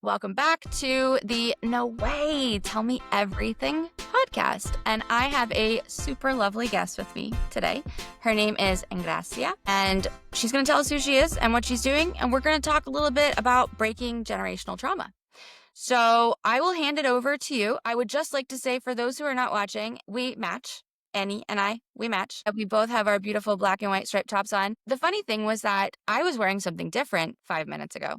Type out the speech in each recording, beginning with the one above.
Welcome back to the No Way, Tell Me Everything podcast. And I have a super lovely guest with me today. Her name is Ingracia, and she's going to tell us who she is and what she's doing. And we're going to talk a little bit about breaking generational trauma. So I will hand it over to you. I would just like to say, for those who are not watching, we match. Annie and I, we match. We both have our beautiful black and white striped tops on. The funny thing was that I was wearing something different 5 minutes ago.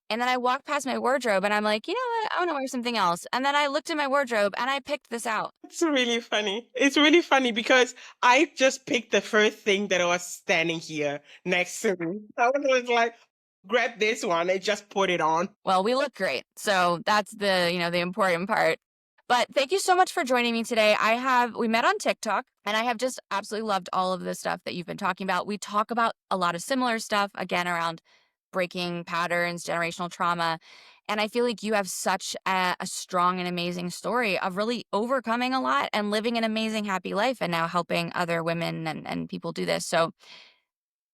And then I walked past my wardrobe and I'm like, you know what? I want to wear something else. And then I looked in my wardrobe and I picked this out. It's really funny. It's really funny because I just picked the first thing that was standing here next to me. I was like, grab this one and just put it on. Well, we look great. So that's the important part. But thank you so much for joining me today. We met on TikTok and I have just absolutely loved all of the stuff that you've been talking about. We talk about a lot of similar stuff, again, around breaking patterns, generational trauma. And I feel like you have such a strong and amazing story of really overcoming a lot and living an amazing, happy life and now helping other women and people do this. So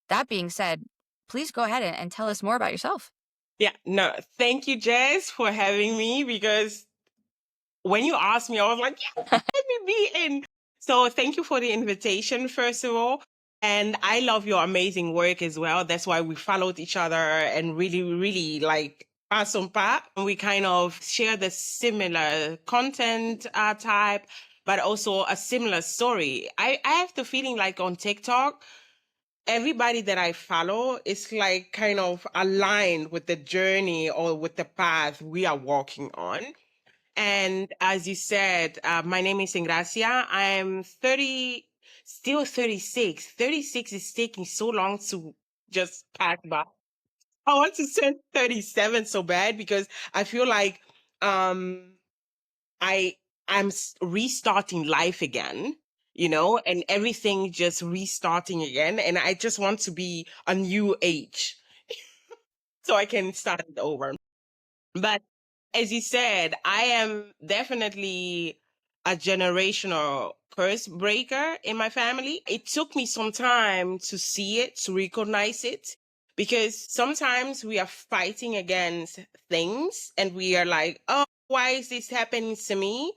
that being said, please go ahead and tell us more about yourself. Yeah, no, thank you, Jess, for having me because when you asked me, I was like, yeah, let me be in. So thank you for the invitation, first of all. And I love your amazing work as well. That's why we followed each other and really like pas on pas. We kind of share the similar content type, but also a similar story. I have the feeling like on TikTok, everybody that I follow is like kind of aligned with the journey or with the path we are walking on. And as you said, my name is Ingracia. I'm 30, still 36. 36 is taking so long to just pass by. I want to turn 37 so bad because I feel like um I I'm restarting life again, and everything just restarting again. And I just want to be a new age so I can start it over. But as you said, I am definitely a generational curse breaker in my family. It took me some time to see it, to recognize it, because sometimes we are fighting against things and we are like, oh, why is this happening to me?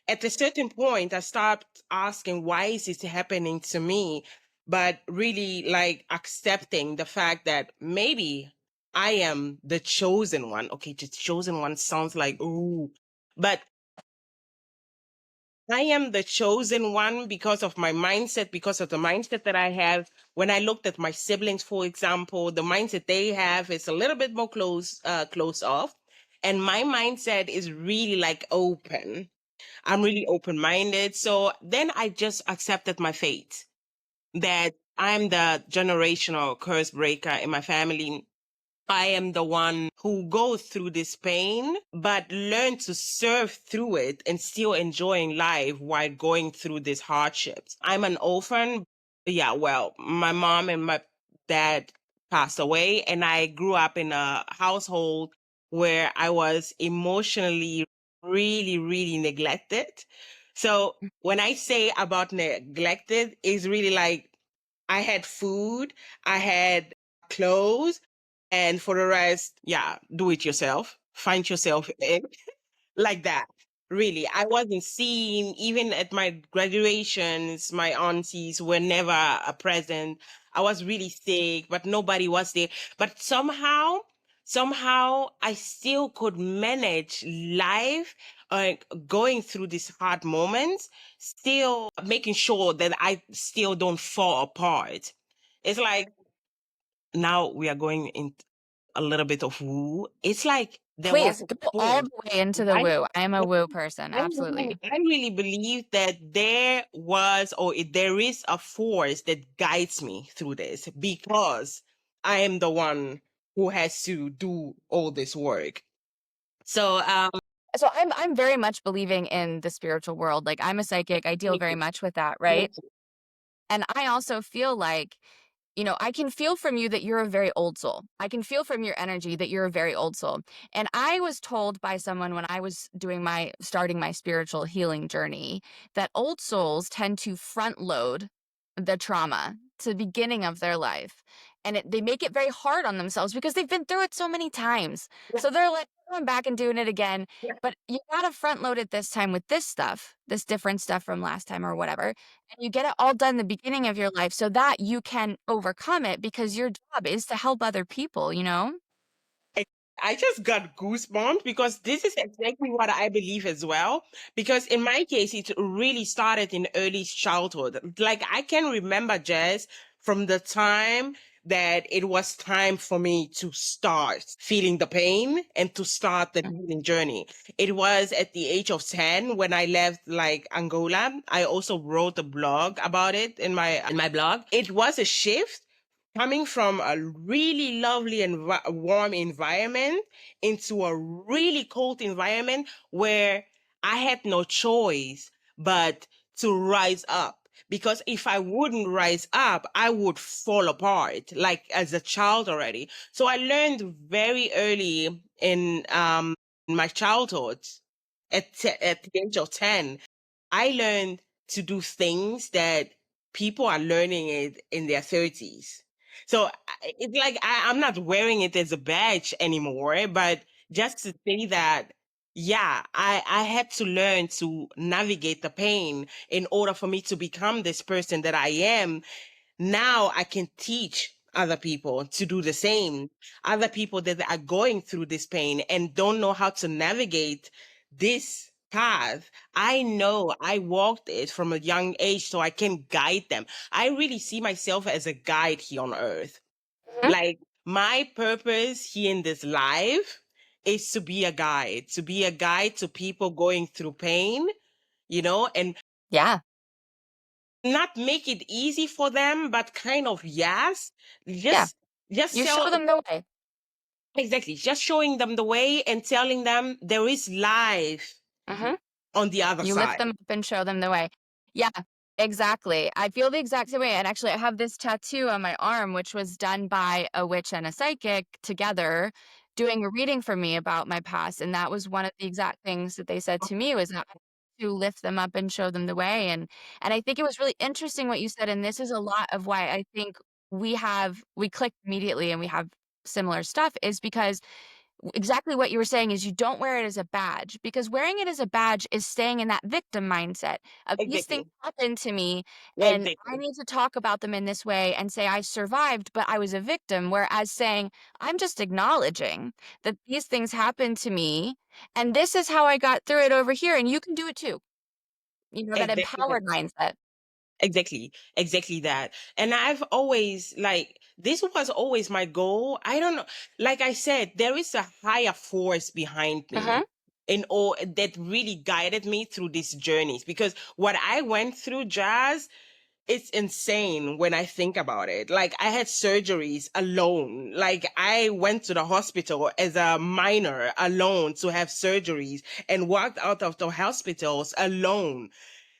At a certain point, I stopped asking, why is this happening to me? But really like accepting the fact that maybe I am the chosen one. Okay, the chosen one sounds like, ooh, but I am the chosen one because of my mindset, because of the mindset that I have. When I looked at my siblings, for example, the mindset they have is a little bit more close off. And my mindset is really like open. I'm really open minded. So then I just accepted my fate that I'm the generational curse breaker in my family. I am the one who goes through this pain, but learn to surf through it and still enjoying life while going through these hardships. I'm an orphan. Yeah, well, my mom and my dad passed away, and I grew up in a household where I was emotionally really neglected. So when I say about neglected, it's really like I had food, I had clothes, and for the rest, yeah, do it yourself. Find yourself in like that. Really, I wasn't seen even at my graduations. My aunties were never present. I was really sick, but nobody was there. But somehow I still could manage life, going through these hard moments, still making sure that I still don't fall apart. It's like now we are going in a little bit of woo. It's like there was Please a go all force. the way into the I, woo. I am a woo person. Absolutely. I really believe that there was or there is a force that guides me through this because I am the one who has to do all this work. So So I'm very much believing in the spiritual world. Like, I'm a psychic. I deal me very too. much with that, Me right? too. And I also feel like, I can feel from you that you're a very old soul. I can feel from your energy that you're a very old soul. And I was told by someone when I was starting my spiritual healing journey that old souls tend to front load the trauma to the beginning of their life. And they make it very hard on themselves because they've been through it so many times. Yeah. So they're like, going back and doing it again, Yeah. but you gotta front load it this time with this stuff, this different stuff from last time or whatever, and you get it all done the beginning of your life so that you can overcome it because your job is to help other people, you know? I I just got goosebumps because this is exactly what I believe as well. Because in my case, it really started in early childhood. Like I can remember Jazz from the time that it was time for me to start feeling the pain and to start the healing journey. It was at the age of 10 when I left like Angola. I also wrote a blog about it in my blog. It was a shift coming from a really lovely and warm environment into a really cold environment where I had no choice but to rise up. Because if I wouldn't rise up, I would fall apart, like as a child already. So I learned very early in my childhood, at the age of 10, I learned to do things that people are learning it in their 30s. So it's like I'm not wearing it as a badge anymore, but just to say that, yeah, I had to learn to navigate the pain in order for me to become this person that I am. Now I can teach other people to do the same. Other people that are going through this pain and don't know how to navigate this path. I know I walked it from a young age, so I can guide them. I really see myself as a guide here on earth. Mhm. Like my purpose here in this life is to be a guide to people going through pain, and Yeah. not make it easy for them, but kind of yes, Yeah. just You show tell them the way. exactly, just showing them the way and telling them there is life Mhm. on the other You lift side. them up and show them the way. Yeah, exactly. I feel the exact same way, and actually, I have this tattoo on my arm, which was done by a witch and a psychic together doing a reading for me about my past, and that was one of the exact things that they said to me was that to lift them up and show them the way, and I think it was really interesting what you said, and this is a lot of why I think we clicked immediately and we have similar stuff is because exactly what you were saying is you don't wear it as a badge because wearing it as a badge is staying in that victim mindset of these things Exactly. happened to me and I Exactly. need to talk about them in this way and say I survived, but I was a victim. Whereas saying I'm just acknowledging that these things happened to me and this is how I got through it over here and you can do it too. You know, that Exactly. empowered mindset. Exactly, exactly that. And I've always like this was always my goal. I don't know. Like I said, there is a higher force behind Hmm. me in all that really guided me through these journeys because what I went through, Jazz, it's insane when I think about it. Like I had surgeries alone. Like I went to the hospital as a minor alone to have surgeries and walked out of the hospitals alone.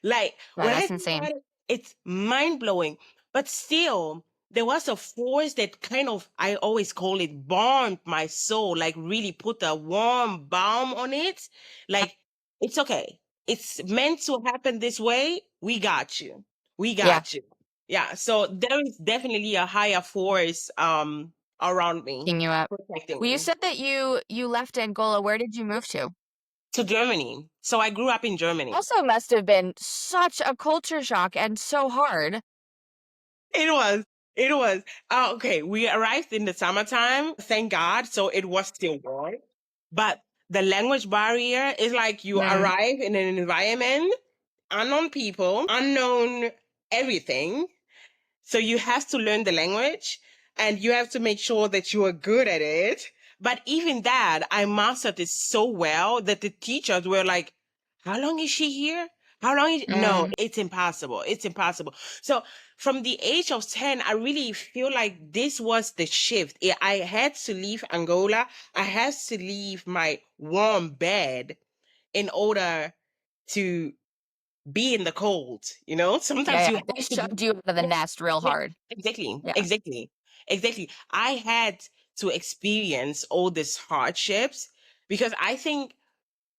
Like Wow, when I that's think insane. about it, it's mind blowing. But still, there was a force that kind of, I always call it bombed my soul, like really put a warm balm on it. Like, it's okay. It's meant to happen this way. We got you. We Yeah, got you. Yeah. So there is definitely a higher force around me, picking you up. protecting Well, you me. said that you left Angola. Where did you move to? To Germany. So I grew up in Germany. Also must have been such a culture shock and so hard. It was. It was. Okay, we arrived in the summertime, thank God. So it was still warm. But the language barrier is like you Mm, arrive in an environment, unknown people, unknown everything. So you have to learn the language and you have to make sure that you are good at it. But even that, I mastered it so well that the teachers were like, how long is she here? How long is no, mm, it's impossible. It's impossible. So from the age of 10, I really feel like this was the shift. I had to leave Angola. I had to leave my warm bed in order to be in the cold. yeah, Sometimes you yeah, they have to be. shoved you out of the nest real Yeah, hard. exactly, Yeah. exactly, exactly. I had to experience all these hardships because I think,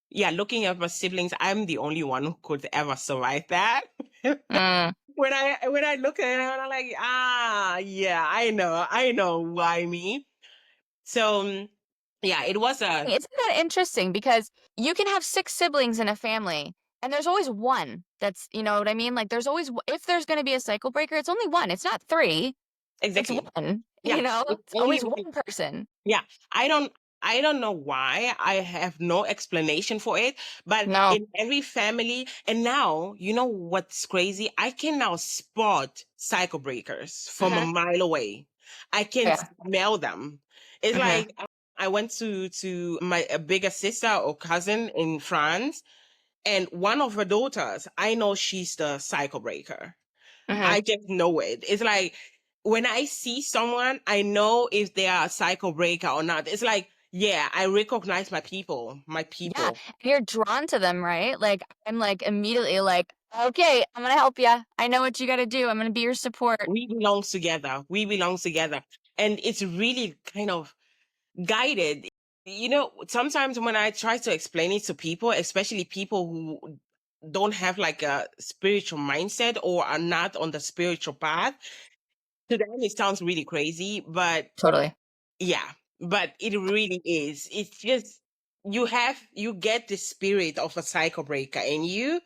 yeah, looking at my siblings, I'm the only one who could ever survive that. Mm, When I look at it, I'm like, yeah, I know why me. So Yeah, it was a Isn't that interesting? Because you can have 6 siblings in a family, and there's always one that's, you know what I mean? Like, there's always if there's gonna be a cycle breaker, it's only 1, it's not 3, it's exactly. 1, Yeah, you know? it's It's only always one. one person. Yeah, I don't I don't know why. I have no explanation for it, but No. in every family, and now, you know what's crazy? I can now spot cycle breakers from a Mhm. mile away. I can Yeah. smell them. It's Mhm. like I went to my a bigger sister or cousin in France, and one of her daughters, I know she's the cycle breaker. Mhm. I just know it. It's like when I see someone, I know if they are a cycle breaker or not. It's like, yeah, I recognize my people, my Yeah, people. and you're drawn to them, right? Like, I'm, like, immediately like, "Okay, I'm gonna help you. I know what you gotta do. I'm gonna be your support." We belong together. We belong together. And it's really kind of guided. You know, sometimes when I try to explain it to people, especially people who don't have like a spiritual mindset or are not on the spiritual path, to them it sounds really crazy, but Totally. yeah, but it really is. It's just you get the spirit of a cycle breaker in you,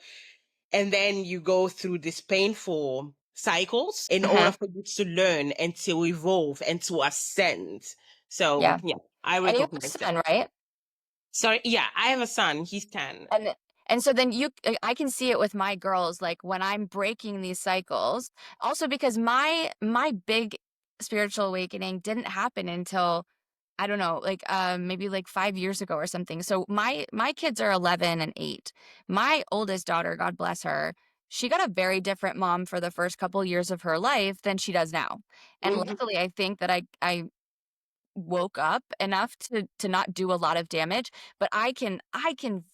and then you go through this painful cycles in order Mhm. for you to learn and to evolve and to ascend. So Yeah, yeah, I and you have a recognize that. son, right? Sorry, yeah, I have a son. He's 10. And and so then I can see it with my girls, like, when I'm breaking these cycles, also because my big spiritual awakening didn't happen until, I don't know, like, maybe, like, 5 years ago or something. So my kids are 11 and 8. My oldest daughter, God bless her, she got a very different mom for the first couple years of her life than she does now. And Hmm. luckily, I think that I woke up enough to not do a lot of damage, but I can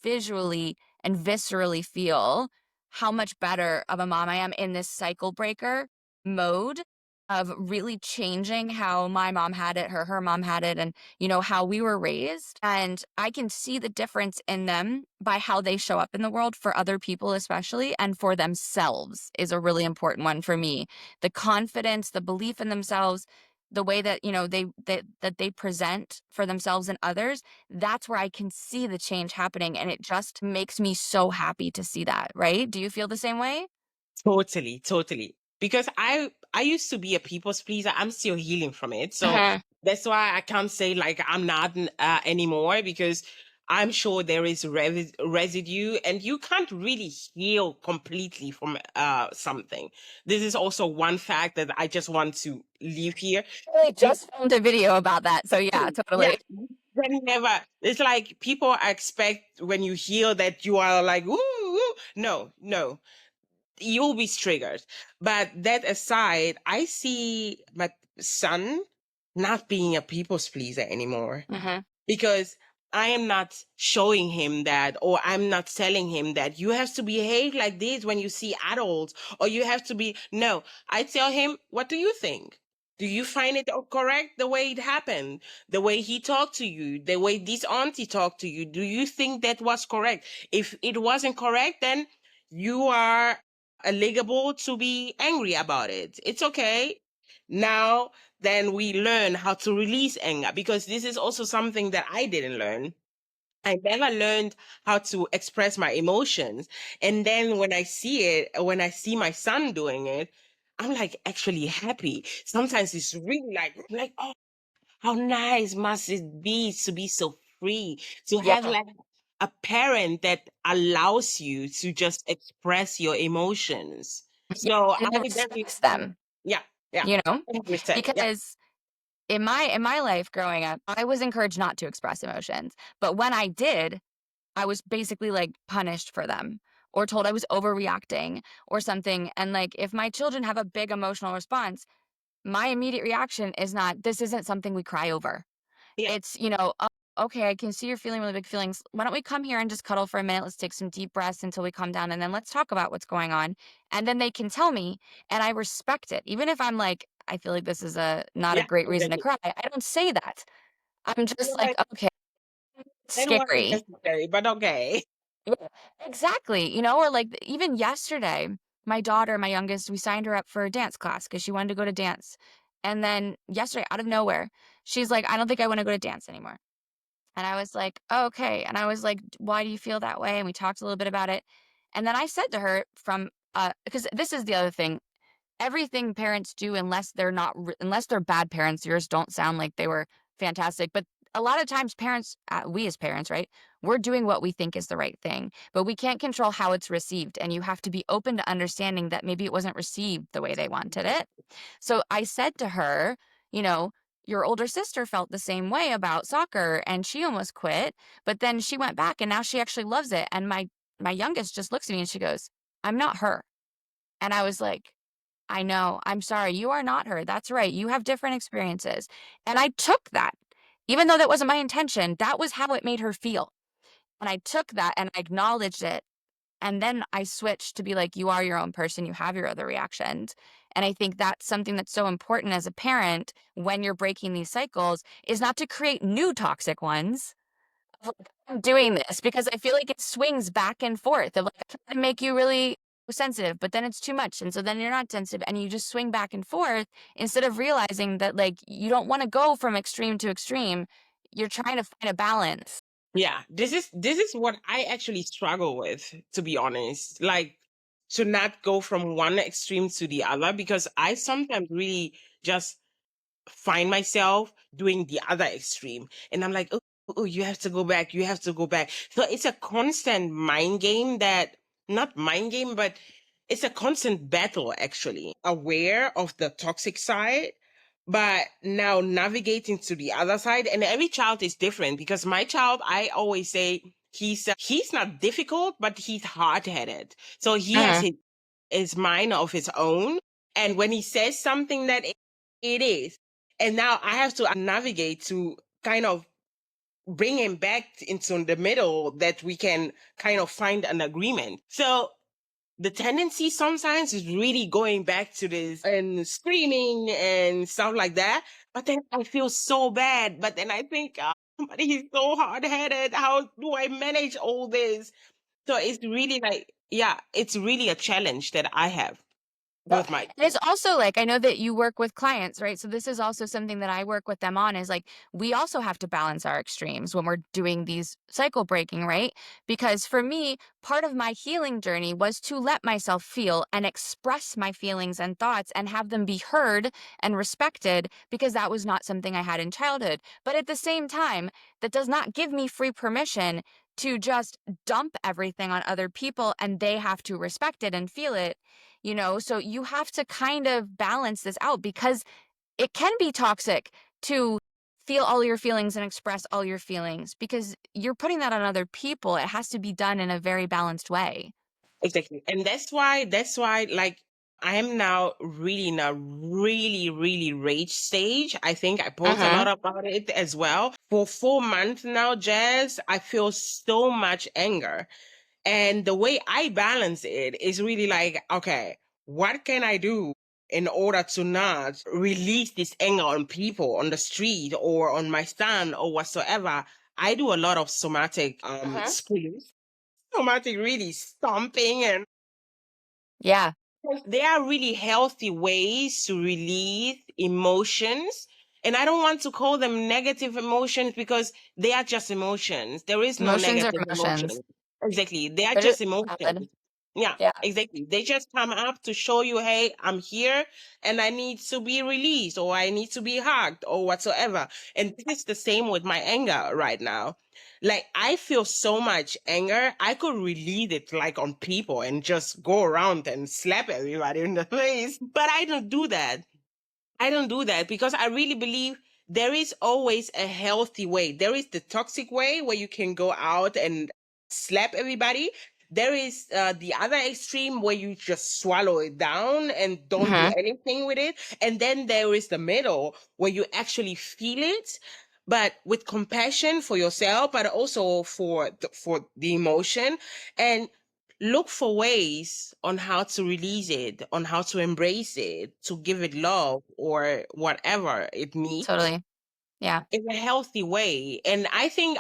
visually and viscerally feel how much better of a mom I am in this cycle breaker mode of really changing how my mom had it, her mom had it, and you know how we were raised. And I can see the difference in them by how they show up in the world for other people, especially, and for themselves is a really important one for me. The confidence, the belief in themselves, the way that, you know, that they present for themselves and others, that's where I can see the change happening, and it just makes me so happy to see that, right? Do you feel the same way? Totally, totally. Because I used to be a people's pleaser. I'm still healing from it. So Mhm. that's why I can't say like I'm not anymore, because I'm sure there is residue, and you can't really heal completely from something. This is also one fact that I just want to leave here. I You just filmed a video about that, so yeah, yeah, totally. then never. It's like people expect when you heal that you are like woo, woo. No, no, you'll be triggered. But that aside, I see my son not being a people's pleaser anymore, Mhm. because I am not showing him that, or I'm not telling him that you have to behave like this when you see adults, or you have to be. No, I tell him, what do you think? Do you find it correct the way it happened? The way he talked to you, the way this auntie talked to you, do you think that was correct? If it wasn't correct, then you are eligible to be angry about it. It's okay. Now, then we learn how to release anger, because this is also something that I didn't learn. I never learned how to express my emotions. And then when I see it, when I see my son doing it, I'm like actually happy. Sometimes it's really like, oh, how nice must it be so free, to have Yeah, like a parent that allows you to just express your emotions. yeah, So and I it definitely, respects them, yeah, yeah, you know? 100%, yeah, Because in my life growing up, I was encouraged not to express emotions, but when I did, I was basically, like, punished for them or told I was overreacting or something, and, like, if my children have a big emotional response, my immediate reaction is not, "This isn't something we cry over." yeah, It's, you know, "Oh, okay, I can see you're feeling really big feelings. Why don't we come here and just cuddle for a minute? Let's take some deep breaths until we calm down, and then let's talk about what's going on." And then they can tell me, and I respect it. Even if I'm like, "I feel like this is not a yeah, great reason to exactly. cry." I don't say that. I'm You know just like, what? "Okay, it's That wasn't scary." necessary, but okay. Yeah, exactly, you know, or like even yesterday, my daughter, my youngest, we signed her up for a dance class because she wanted to go to dance. And then yesterday, out of nowhere, she's like, "I don't think I want to go to dance anymore." And I was like, "Oh, okay." And I was like, "Why do you feel that way?" And we talked a little bit about it. And then I said to her from because this is the other thing. Everything parents do, unless they're not unless they're bad parents, yours don't sound like they were fantastic, but a lot of times parents, we as parents, right, we're doing what we think is the right thing, but we can't control how it's received, and you have to be open to understanding that maybe it wasn't received the way they wanted it. So I said to her, you know, your older sister felt the same way about soccer and she almost quit, but then she went back and now she actually loves it. And my youngest just looks at me and she goes, "I'm not her." And I was like, "I know. I'm sorry. You are not her. That's right. You have different experiences." And I took that. Even though that wasn't my intention, that was how it made her feel. And I took that and I acknowledged it. And then I switched to be like, you are your own person. You have your other reactions. And I think that's something that's so important as a parent when you're breaking these cycles is not to create new toxic ones. I'm doing this because I feel like it swings back and forth of like, I try to make you really sensitive, but then it's too much. And so then you're not sensitive and you just swing back and forth instead of realizing that like you don't want to go from extreme to extreme. You're trying to find a balance. Yeah, this is what I actually struggle with, to be honest. Like, to not go from one extreme to the other, because I sometimes really just find myself doing the other extreme. And I'm like, oh, oh, you have to go back. You have to go back. So it's a constant mind game that, not mind game, but it's a constant battle, actually. Aware of the toxic side, but now navigating to the other side. And every child is different, because my child, I always say, he's not difficult, but he's hard-headed. So he has Mhm. his mind of his own. And when he says something that it is, and now I have to navigate to kind of bring him back into the middle, that we can kind of find an agreement. So the tendency sometimes is really going back to this and screaming and stuff like that. But then I feel so bad. But then I think, but he's so hard headed. How do I manage all this? So it's really like, yeah, it's really a challenge that I have Yeah. with my And it's also like, I know that you work with clients, right? So this is also something that I work with them on is like, we also have to balance our extremes when we're doing these cycle breaking, right? Because for me, part of my healing journey was to let myself feel and express my feelings and thoughts and have them be heard and respected because that was not something I had in childhood. But at the same time, that does not give me free permission to just dump everything on other people and they have to respect it and feel it, you know? So you have to kind of balance this out because it can be toxic to feel all your feelings and express all your feelings because you're putting that on other people. It has to be done in a very balanced way. exactly. And that's why like I am now really in a really, really rage stage. I think I post a Mm-hmm. lot about it as well. For 4 months now, Jazz, I feel so much anger. And the way I balance it is really like, okay, what can I do in order to not release this anger on people on the street or on my son or whatsoever? I do a lot of somatic Mm-hmm. screams, somatic really stomping, and Yeah. there are really healthy ways to release emotions. And I don't want to call them negative emotions, because they are just emotions. There is no Emotions are negative emotions. emotion. Exactly. They are They're just just emotions. valid. Yeah, Yeah. exactly. They just come up to show you, hey, I'm here and I need to be released, or I need to be hugged or whatsoever. And this is the same with my anger right now. Like, I feel so much anger. I could release it like on people and just go around and slap everybody in the face. But I don't do that. I don't do that, because I really believe there is always a healthy way. There is the toxic way where you can go out and slap everybody. There is the other extreme where you just swallow it down and don't do Mm-hmm. anything with it. And then there is the middle where you actually feel it, but with compassion for yourself, but also for the emotion. And look for ways on how to release it, on how to embrace it, to give it love or whatever it needs Totally. Yeah. in a healthy way. And I think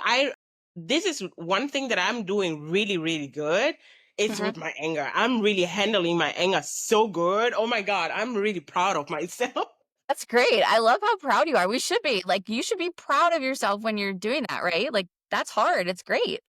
this is one thing that I'm doing really, really good. It's Mm-hmm. with my anger. I'm really handling my anger so good. Oh my God, I'm really proud of myself. That's great. I love how proud you are. We should be. Like, you should be proud of yourself when you're doing that, right? Like, that's hard. It's great.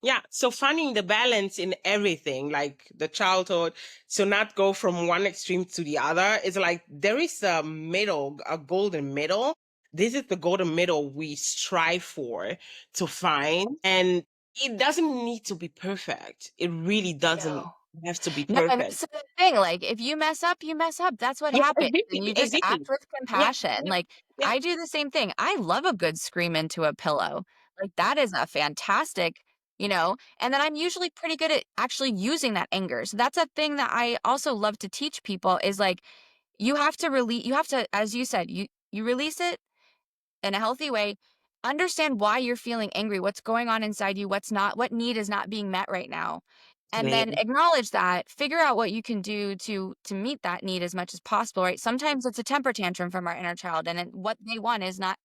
Yeah, so finding the balance in everything, like the childhood, so not go from one extreme to the other. It's like there is a middle, a golden middle. This is the golden middle we strive for to find. And it doesn't need to be perfect. It really doesn't No. have to be No, and perfect. that's the thing, like, if you mess up, you mess up. That's what Yeah, happens, exactly, and you just exactly. act with Yeah, compassion. yeah, Like, yeah. I do the same thing. I love a good scream into a pillow. Like, that is a fantastic, and then I'm usually pretty good at actually using that anger. So that's a thing that I also love to teach people is, like, you have to, as you said, you release it in a healthy way, understand why you're feeling angry, what's going on inside you, what need is not being met right now. And then Man, acknowledge that, figure out what you can do to meet that need as much as possible, right? Sometimes it's a temper tantrum from our inner child and what they want is not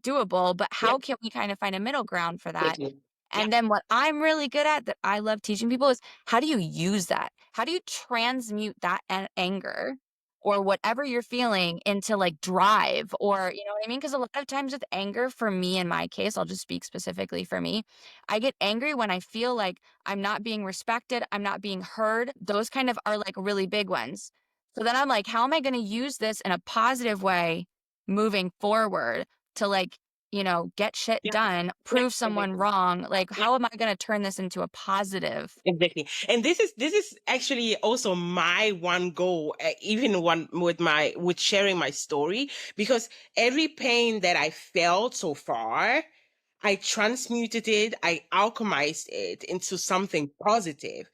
doable, but yeah, how can we kind of find a middle ground for that? exactly. Yeah, And then what I'm really good at that I love teaching people is how do you use that? How do you transmute that anger or whatever you're feeling into like drive or you know what I mean? Because a lot of times with anger, for me in my case, I'll just speak specifically for me. I get angry when I feel like I'm not being respected, I'm not being heard. Those kind of are like really big ones. So then I'm like, how am I going to use this in a positive way moving forward to like get shit yeah, done, yeah, prove someone exactly. wrong. Like, Yeah. how am I going to turn this into a positive? Exactly. And this is actually also my one goal, even one with my with sharing my story, because every pain that I felt so far, I transmuted it, I alchemized it into something positive.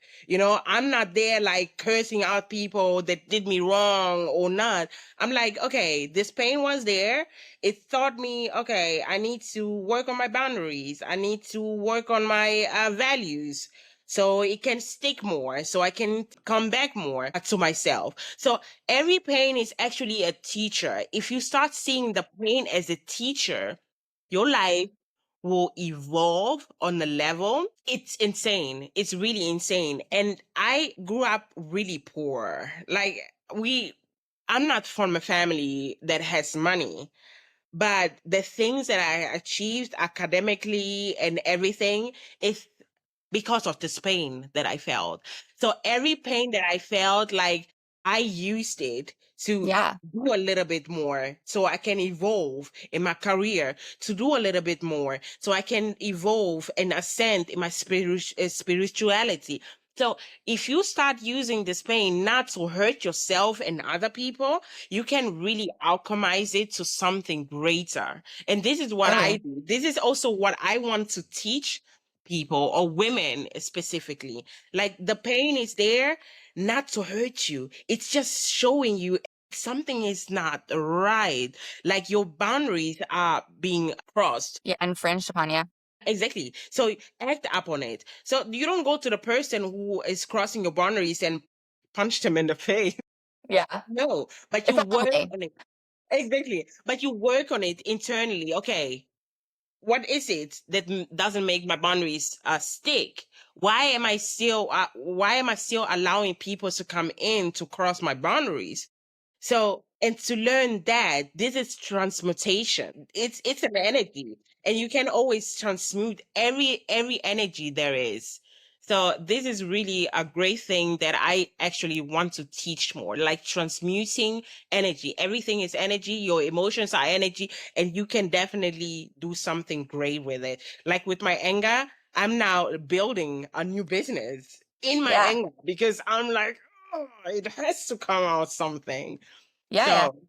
I'm not there like cursing out people that did me wrong or not. I'm like, okay, this pain was there. It taught me, okay, I need to work on my boundaries. I need to work on my values. So it can stick more, so I can come back more to myself. So every pain is actually a teacher. If you start seeing the pain as a teacher, your life will evolve on a level. It's insane. It's really insane. And I grew up really poor. Like I'm not from a family that has money, but the things that I achieved academically and everything is because of this pain that I felt. So every pain that I felt, like I used it to Yeah. do a little bit more so I can evolve in my career, to do a little bit more so I can evolve and ascend in my spirituality. So if you start using this pain not to hurt yourself and other people, you can really alchemize it to something greater. And this is what I Totally. do. This is also what I want to teach people or women specifically. Like the pain is there not to hurt you. It's just showing you something is not right. Like your boundaries are being crossed. Yeah. Infringed upon. Yeah. Exactly. So act upon it. So you don't go to the person who is crossing your boundaries and punch them in the face. Yeah. No, but you If work I, on it. Exactly. But you work on it internally. Okay, what is it that doesn't make my boundaries stick? Why am I still allowing people to come in to cross my boundaries? So, and to learn that this is transmutation. It's an energy, and you can always transmute every energy there is. So this is really a great thing that I actually want to teach more, like transmuting energy. Everything is energy. Your emotions are energy, and you can definitely do something great with it. Like with my anger, I'm now building a new business in my yeah. anger because I'm like, oh, it has to come out something. Yeah. Yeah. So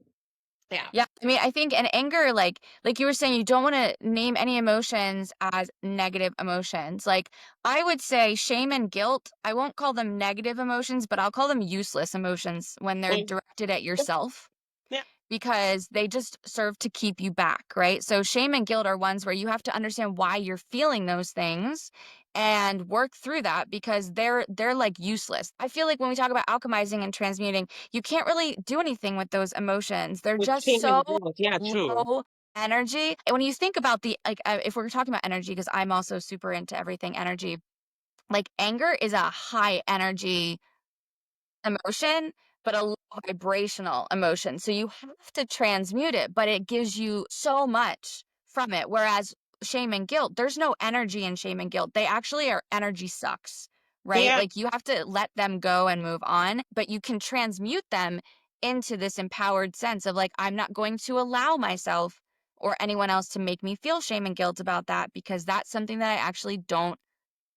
yeah, Yeah, I mean, I think in anger, like you were saying, you don't want to name any emotions as negative emotions. Like I would say shame and guilt, I won't call them negative emotions, but I'll call them useless emotions when they're mm, directed at yeah, yourself yeah, because they just serve to keep you back, right? So shame and guilt are ones where you have to understand why you're feeling those things and work through that because they're like useless. I feel like when we talk about alchemizing and transmuting, you can't really do anything with those emotions. They're with just shame so and guilt. Yeah, true. low energy. And when you think about the like if we're talking about energy because I'm also super into everything energy, like anger is a high energy emotion, but a low vibrational emotion. So you have to transmute it, but it gives you so much from it. Whereas shame and guilt, there's no energy in shame and guilt. They actually are energy sucks, right? Yeah, Like you have to let them go and move on, but you can transmute them into this empowered sense of like, I'm not going to allow myself or anyone else to make me feel shame and guilt about that because that's something that I actually don't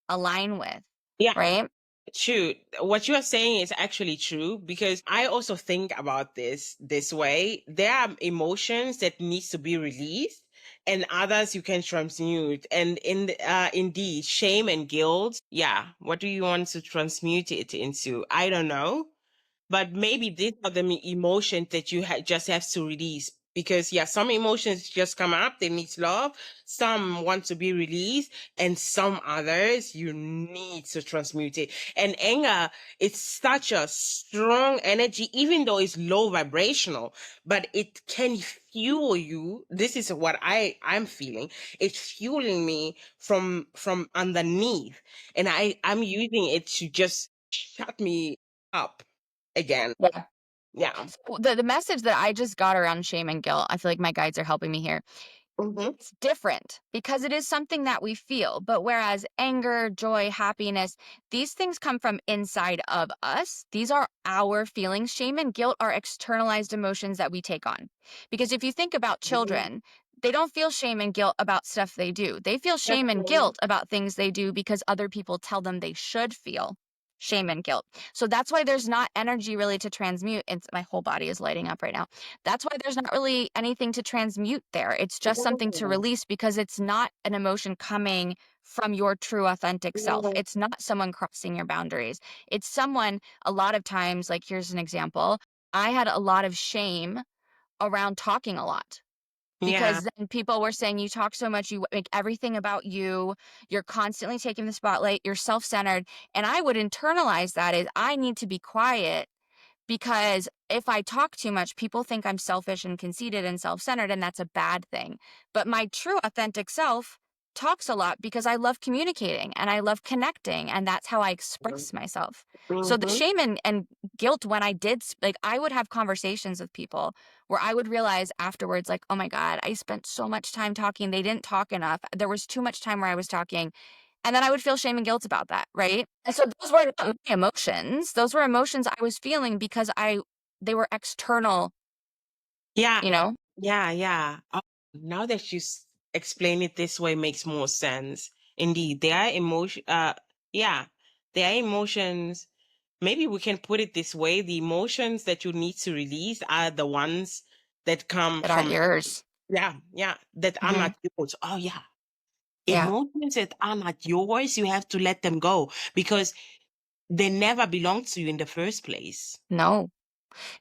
align with, yeah. right? True. What you are saying is actually true because I also think about this way. There are emotions that needs to be released and others you can transmute. And indeed, shame and guilt, yeah, what do you want to transmute it into? I don't know. But maybe these are the emotions that you just have to release because yeah, some emotions just come up, they need love, some want to be released, and some others you need to transmute it. And anger, it's such a strong energy, even though it's low vibrational, but it can fuel you. This is what I'm feeling. It's fueling me from underneath, and I'm using it to just shut me up again. Yeah. Yeah. So the message that I just got around shame and guilt, I feel like my guides are helping me here. Hmm. It's different because it is something that we feel. But whereas anger, joy, happiness, these things come from inside of us. These are our feelings. Shame and guilt are externalized emotions that we take on. Because if you think about children, they don't feel shame and guilt about stuff they do. They feel shame and guilt about things they do because other people tell them they should feel shame and guilt. So that's why there's not energy really to transmute. It's my whole body is lighting up right now. That's why there's not really anything to transmute there. It's just something to release because it's not an emotion coming from your true authentic self. It's not someone crossing your boundaries. It's someone, a lot of times, like here's an example. I had a lot of shame around talking a lot Yeah. because then people were saying you talk so much, you make everything about you, you're constantly taking the spotlight, you're self-centered. And I would internalize that as I need to be quiet because if I talk too much, people think I'm selfish and conceited and self-centered, and that's a bad thing. But my true authentic self talks a lot because I love communicating and I love connecting, and that's how I express myself. So the Hmm. shame and guilt when I did, like, I would have conversations with people where I would realize afterwards, like, oh my God, I spent so much time talking. They didn't talk enough. There was too much time where I was talking. And then I would feel shame and guilt about that, right? And so those were not my emotions. Those were emotions I was feeling because they were external, Yeah. you know? Yeah. Yeah. Oh, now that you explain it this way makes more sense. Indeed, there are yeah, there are emotions. Maybe we can put it this way. The emotions that you need to release are the ones that come That aren't from, yours. yeah, yeah, that are Hmm. not yours. Oh, yeah. Yeah. Emotions that are not yours, you have to let them go because they never belonged to you in the first place. No.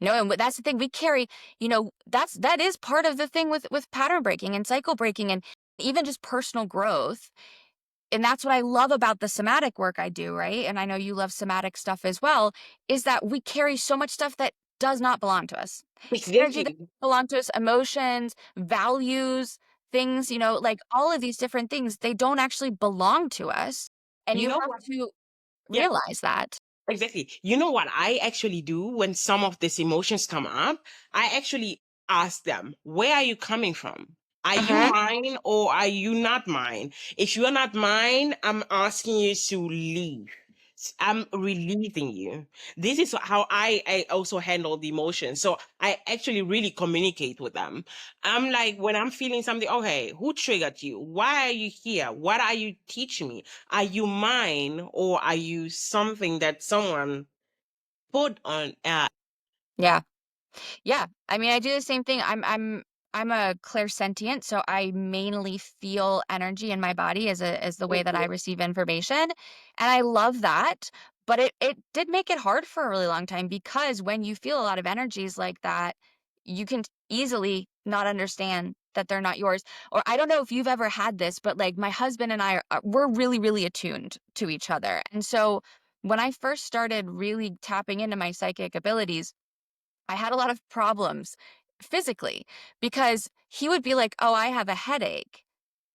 No, and that's the thing. We carry, that is part of the thing with pattern breaking and cycle breaking and even just personal growth. And that's what I love about the somatic work I do, right? And I know you love somatic stuff as well, is that we carry so much stuff that does not belong to us. Energy that Exactly. belong to us, emotions, values, things, like all of these different things, they don't actually belong to us. And You you know have what? to Yeah. realize that. Exactly. You know what I actually do when some of these emotions come up? I actually ask them, where are you coming from? Are you Hmm. mine or are you not mine? If you're not mine, I'm asking you to leave. I'm releasing you. This is how I also handle the emotions. So I actually really communicate with them. I'm like, when I'm feeling something, okay, who triggered you? Why are you here? What are you teaching me? Are you mine or are you something that someone put on? Yeah. Yeah, I mean, I do the same thing. I'm a clairsentient, so I mainly feel energy in my body as the way that I receive information, and I love that. But it did make it hard for a really long time because when you feel a lot of energies like that, you can easily not understand that they're not yours. Or I don't know if you've ever had this, but like my husband and I we're really really attuned to each other, and so when I first started really tapping into my psychic abilities. I had a lot of problems physically because he would be like, "Oh, I have a headache."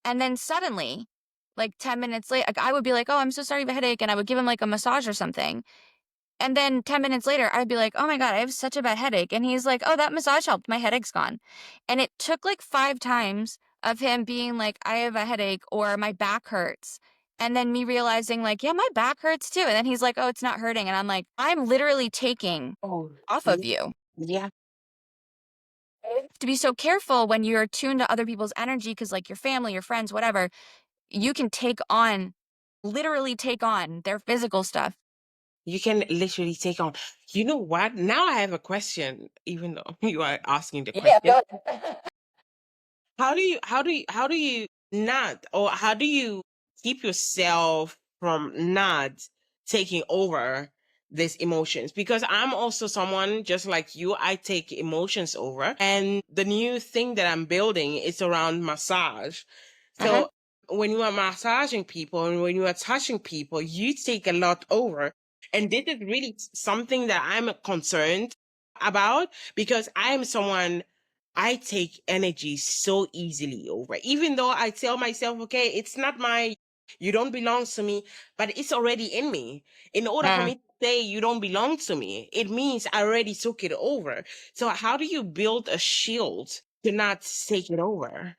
And then suddenly, like 10 minutes later, like I would be like, "Oh, I'm so sorry, I have a headache." And I would give him like a massage or something. And then 10 minutes later, I'd be like, oh my God, I have such a bad headache. And he's like, oh, that massage helped. My headache's gone. And it took like 5 times of him being like, I have a headache or my back hurts. And then me realizing, like, yeah, my back hurts too. And then he's like, oh, it's not hurting. And I'm like, I'm literally taking Oh, off yeah. of you. Yeah. You have to be so careful when you're attuned to other people's energy because, like, your family, your friends, whatever, you can take on, literally take on their physical stuff. You can literally take on. You know what? Now I have a question, even though you are asking the Yeah, question. go ahead. How do you not, or how do you keep yourself from not taking over these emotions? Because I'm also someone just like you. I take emotions over, and the new thing that I'm building is around massage. Uh-huh. So when you are massaging people and when you are touching people, you take a lot over. And this is really something that I'm concerned about, because I am someone, I take energy so easily over. Even though I tell myself, okay, it's not my, you don't belong to me, but it's already in me. In order for Mm. me to say you don't belong to me, it means I already took it over. So how do you build a shield to not take it over?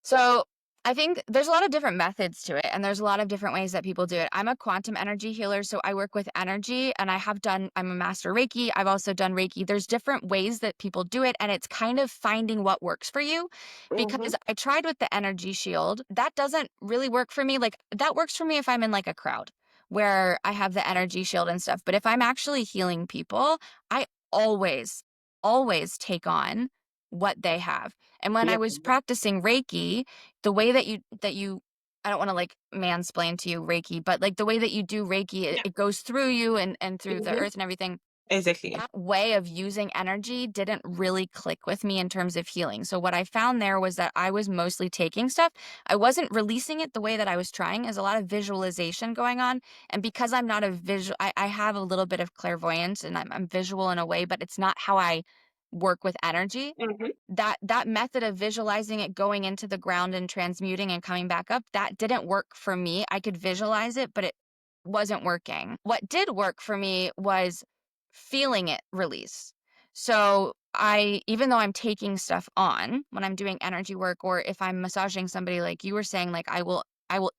So I think there's a lot of different methods to it, and there's a lot of different ways that people do it. I'm a quantum energy healer, so I work with energy, and I'm a master Reiki. I've also done Reiki. There's different ways that people do it, and it's kind of finding what works for you. Mm-hmm. Because I tried with the energy shield, that doesn't really work for me. Like, that works for me if I'm in like a crowd where I have the energy shield and stuff. But if I'm actually healing people, I always, always take on what they have. And when I Yeah. was practicing Reiki, the way that you I don't want to like mansplain to you Reiki, but like the way that you do Reiki, it, Yeah. it goes through you and through the Mm-hmm. earth and everything. Exactly. That way of using energy didn't really click with me in terms of healing. So what I found there was that I was mostly taking stuff. I wasn't releasing it the way that I was trying. There's a lot of visualization going on. And because I'm not a visual, I have a little bit of clairvoyance and I'm visual in a way, but it's not how I work with energy. Mm-hmm. That method of visualizing it going into the ground and transmuting and coming back up, that didn't work for me. I could visualize it, but it wasn't working. What did work for me was feeling it release. So I, even though I'm taking stuff on when I'm doing energy work, or if I'm massaging somebody, like you were saying, like I will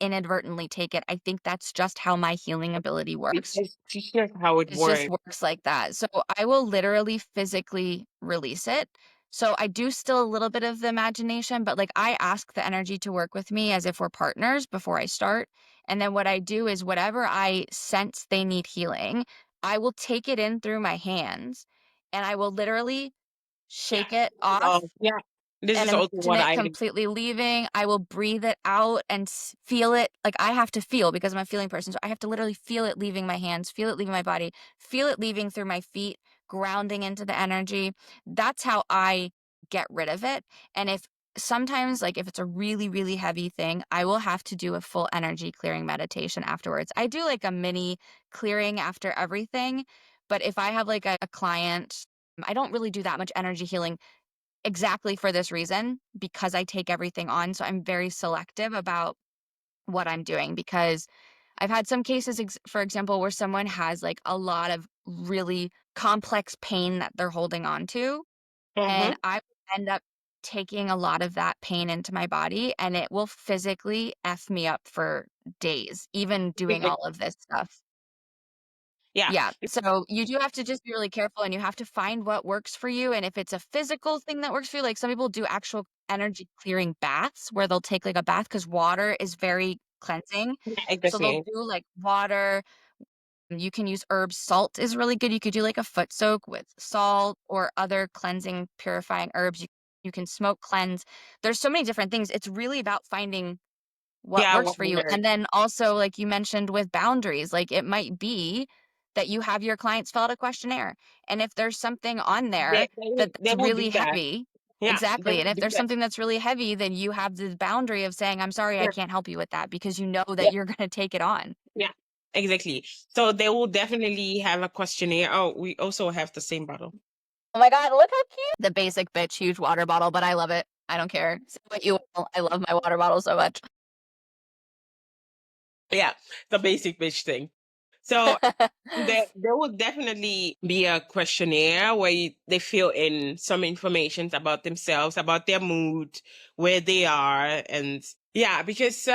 inadvertently take it. I think that's just how my healing ability works. It's just how it It just works. works like that. So I will literally physically release it. So I do still a little bit of the imagination, but like I ask the energy to work with me as if we're partners before I start. And then what I do is whatever I sense they need healing, I will take it in through my hands and I will literally Yeah. shake it off Yeah. This and is also imagine what it I do. completely leaving. I will breathe it out and feel it. Like, I have to feel because I'm a feeling person. So I have to literally feel it leaving my hands, feel it leaving my body, feel it leaving through my feet, grounding into the energy. That's how I get rid of it. And if sometimes, like, if it's a really, really heavy thing, I will have to do a full energy clearing meditation afterwards. I do like a mini clearing after everything. But if I have like a client, I don't really do that much energy healing exactly for this reason, because I take everything on. So I'm very selective about what I'm doing because I've had some cases, for example, where someone has like a lot of really complex pain that they're holding on to. And Mm-hmm. I will end up taking a lot of that pain into my body and it will physically F me up for days, even doing all of this stuff. Yeah. Yeah, so you do have to just be really careful and you have to find what works for you, and if it's a physical thing that works for you, like some people do actual energy clearing baths where they'll take like a bath because water is very cleansing. Yeah, So they'll exactly. do like water. You can use herbs. Salt is really good. You could do like a foot soak with salt or other cleansing, purifying herbs. You can smoke cleanse. There's so many different things. It's really about finding what Yeah, works what for you. works. And then also, like you mentioned with boundaries, like it might be that you have your clients fill out a questionnaire. And if there's something on there They that's will do really that. heavy, Yeah, they exactly. And will if do there's that. something that's really heavy, then you have the boundary of saying, I'm sorry, I Yeah. can't help you with that because you know Yeah. that you're going to take it on. Yeah. Exactly. So they will definitely have a questionnaire. Oh, we also have the same bottle. Oh my God, look how cute. The basic bitch, huge water bottle, but I love it. I don't care. Say what you will. I love my water bottle so much. Yeah, the basic bitch thing. So there will definitely be a questionnaire where they fill in some information about themselves, about their mood, where they are, and yeah, because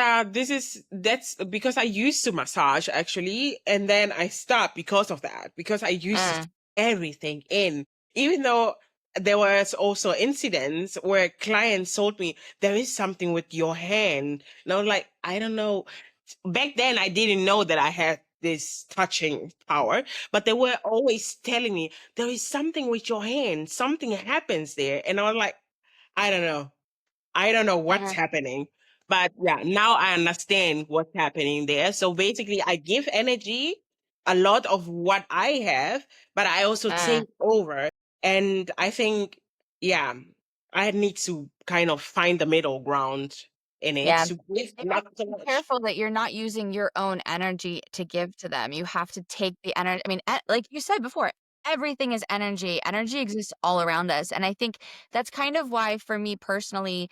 that's because I used to massage actually, and then I stopped because of that, because I used to Mm, take everything in, even though there was also incidents where clients told me there is something with your hand, and I was like, I don't know. Back then I didn't know that I had this touching power, but they were always telling me there is something with your hand, something happens there. And I was like, I don't know. I don't know what's mhm, happening. But yeah, now I understand what's happening there. So basically I give energy, a lot of what I have, but I also mm. take over. And I think, yeah, I need to kind of find the middle ground in it Yeah. to give You have not to so be much. careful that you're not using your own energy to give to them. You have to take the energy. I mean, like you said before, everything is energy. Energy exists all around us. And I think that's kind of why, for me personally,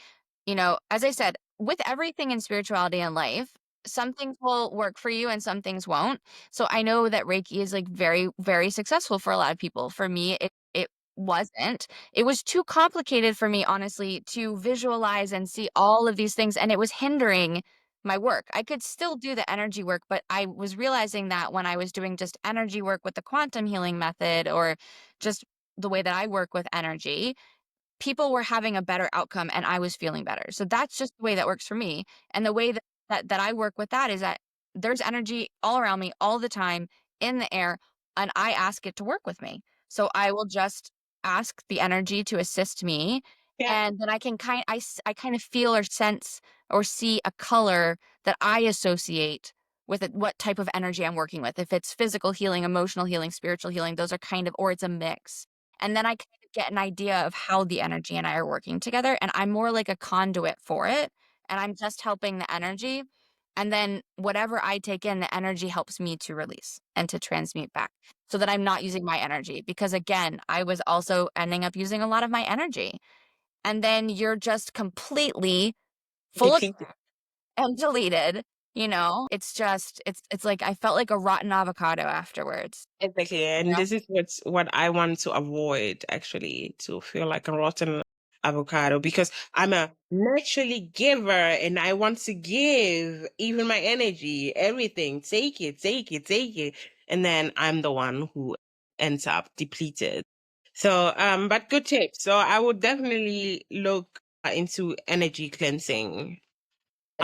as I said, with everything in spirituality and life, some things will work for you and some things won't. So I know that Reiki is like very, very successful for a lot of people. For me, it wasn't. It was too complicated for me, honestly, to visualize and see all of these things, and it was hindering my work. I could still do the energy work, but I was realizing that when I was doing just energy work with the quantum healing method, or just the way that I work with energy, people were having a better outcome and I was feeling better. So that's just the way that works for me. And the way that I work with that is that there's energy all around me all the time in the air, and I ask it to work with me. So I will just ask the energy to assist me, Yeah. and then I kind of feel or sense or see a color that I associate with it, what type of energy I'm working with. If it's physical healing, emotional healing, spiritual healing, those are kind of, or it's a mix. And then I kind of get an idea of how the energy and I are working together, and I'm more like a conduit for it, and I'm just helping the energy, and then whatever I take in, the energy helps me to release and to transmute back so that I'm not using my energy, because again, I was also ending up using a lot of my energy. And then you're just completely full of Depleted. and deleted, It's just it's like I felt like a rotten avocado afterwards, Exactly. you And know? this is what I want to avoid actually, to feel like a rotten avocado, because I'm a naturally giver and I want to give even my energy, everything. Take it, take it, take it. And then I'm the one who ends up depleted. So, but good tip. So I would definitely look into energy cleansing.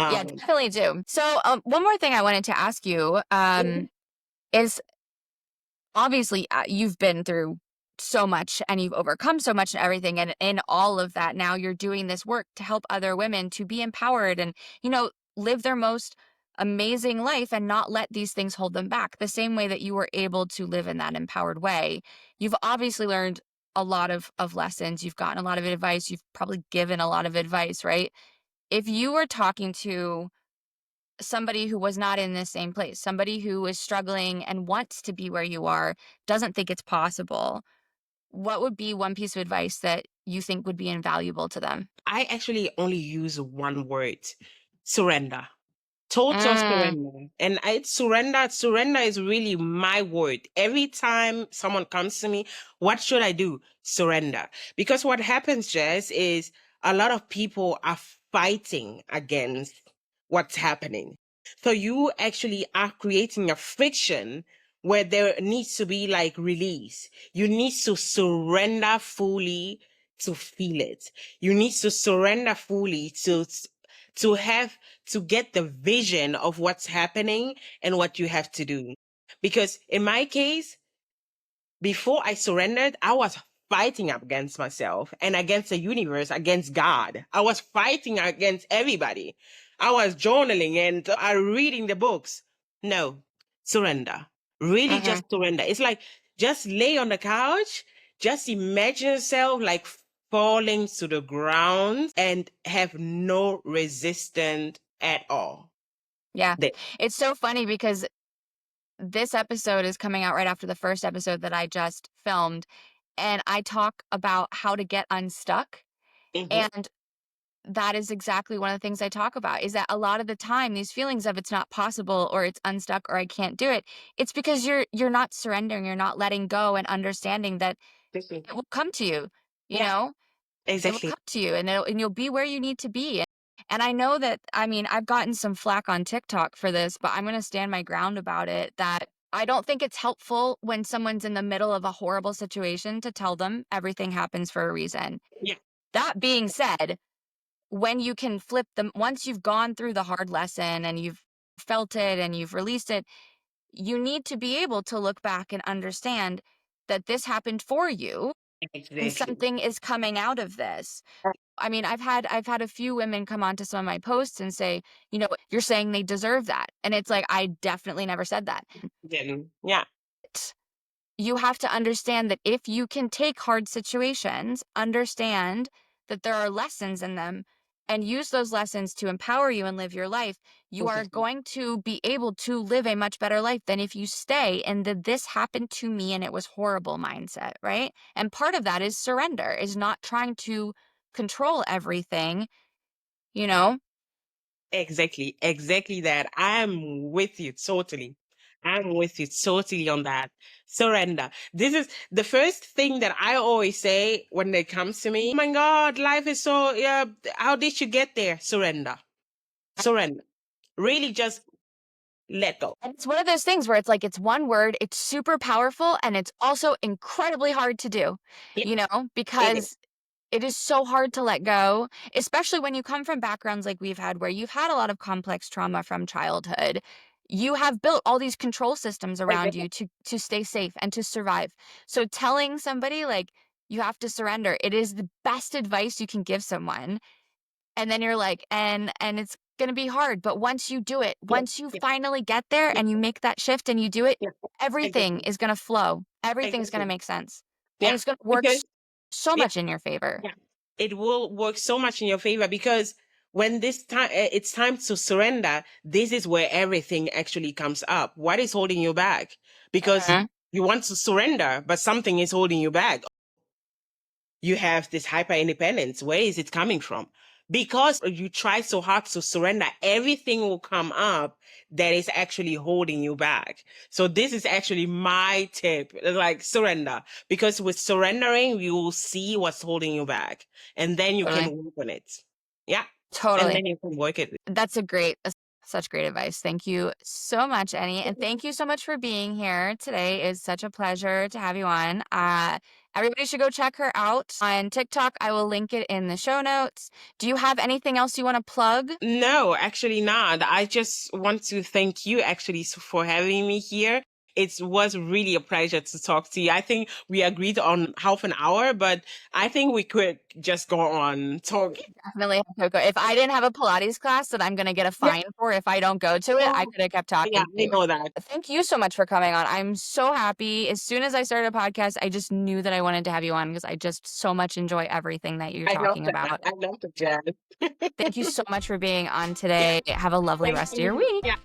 Yeah, Um, definitely do. So, one more thing I wanted to ask you, is obviously, you've been through so much and you've overcome so much and everything, and in all of that, now you're doing this work to help other women to be empowered and, live their most amazing life and not let these things hold them back. The same way that you were able to live in that empowered way. You've obviously learned a lot of lessons. You've gotten a lot of advice. You've probably given a lot of advice, right? If you were talking to somebody who was not in the same place, somebody who is struggling and wants to be where you are, doesn't think it's possible, what would be one piece of advice that you think would be invaluable to them? I actually only use one word: surrender. Total Mm, surrender. And I surrender. Surrender is really my word. Every time someone comes to me, what should I do? Surrender. Because what happens, Jess, is a lot of people are fighting against what's happening. So you actually are creating a friction where there needs to be like release. You need to surrender fully to feel it. You need to surrender fully to have to get the vision of what's happening and what you have to do. Because in my case, before I surrendered, I was fighting against myself and against the universe, against God. I was fighting against everybody. I was journaling and reading the books. No, surrender. Really hmm just surrender. It's like just lay on the couch, just imagine yourself like falling to the ground and have no resistance at all. Yeah. There. It's so funny because this episode is coming out right after the first episode that I just filmed. And I talk about how to get unstuck. Mhm. And that is exactly one of the things I talk about, is that a lot of the time these feelings of it's not possible or it's unstuck or I can't do it, it's because you're not surrendering, you're not letting go and understanding that Exactly. it will come to you, you Yeah, know? It will exactly. come to you and you'll be where you need to be. And I know that, I mean, I've gotten some flack on TikTok for this, but I'm going to stand my ground about it, that I don't think it's helpful when someone's in the middle of a horrible situation to tell them everything happens for a reason. Yeah, That being said, when you can flip them, once you've gone through the hard lesson and you've felt it and you've released it, you need to be able to look back and understand that this happened for you and exactly. something is coming out of this. I mean, I've had a few women come onto some of my posts and say, "You're saying they deserve that." And it's like, I definitely never said that. Then, yeah, You have to understand that if you can take hard situations, understand that there are lessons in them, and use those lessons to empower you and live your life, you are exactly. going to be able to live a much better life than if you stay in the "this happened to me and it was horrible" mindset, right? And part of that is surrender, is not trying to control everything, you know? Exactly, exactly that. I'm with you totally. I'm with you totally on that. Surrender. This is the first thing that I always say when it comes to me. Oh my God, life is so, yeah. How did you get there? Surrender. Surrender. Really just let go. And it's one of those things where it's like, it's one word, it's super powerful, and it's also incredibly hard to do, Yeah, it is. because it is so hard to let go, especially when you come from backgrounds like we've had, where you've had a lot of complex trauma from childhood. You have built all these control systems around Exactly. you to stay safe and to survive. So telling somebody like you have to surrender, it is the best advice you can give someone. And then you're like, and it's going to be hard, but once you do it, Yeah, once you yeah, finally get there yeah, and you make that shift and you do it, yeah. everything Exactly. is going to flow. Everything's going to Exactly. make sense. And Yeah. it's going to work Because, so yeah. much in your favor. Yeah, it will work so much in your favor because when this time it's time to surrender, this is where everything actually comes up. What is holding you back? Because Mhm. you want to surrender, but something is holding you back. You have this hyper independence. Where is it coming from? Because you try so hard to surrender, everything will come up that is actually holding you back. So this is actually my tip, like surrender, because with surrendering, you will see what's holding you back and then you can Totally. work on it. Yeah. And Totally. then you can work it. That's such great advice. Thank you so much, Annie. And thank you so much for being here today. It's such a pleasure to have you on. Everybody should go check her out on TikTok. I will link it in the show notes. Do you have anything else you want to plug? No, actually not. I just want to thank you actually for having me here. It was really a pleasure to talk to you. I think we agreed on half an hour, but I think we could just go on talking. Definitely have to go. If I didn't have a Pilates class that I'm going to get a Yeah, fine for if I don't go to it, I oh, could have kept yeah, talking to I you. know that. Thank you so much for coming on. I'm so happy. As soon as I started a podcast, I just knew that I wanted to have you on because I just so much enjoy everything that you're I love talking that. about. I love the jazz. Thank you so much for being on today. Have a lovely Thank rest of your you. week. Yeah.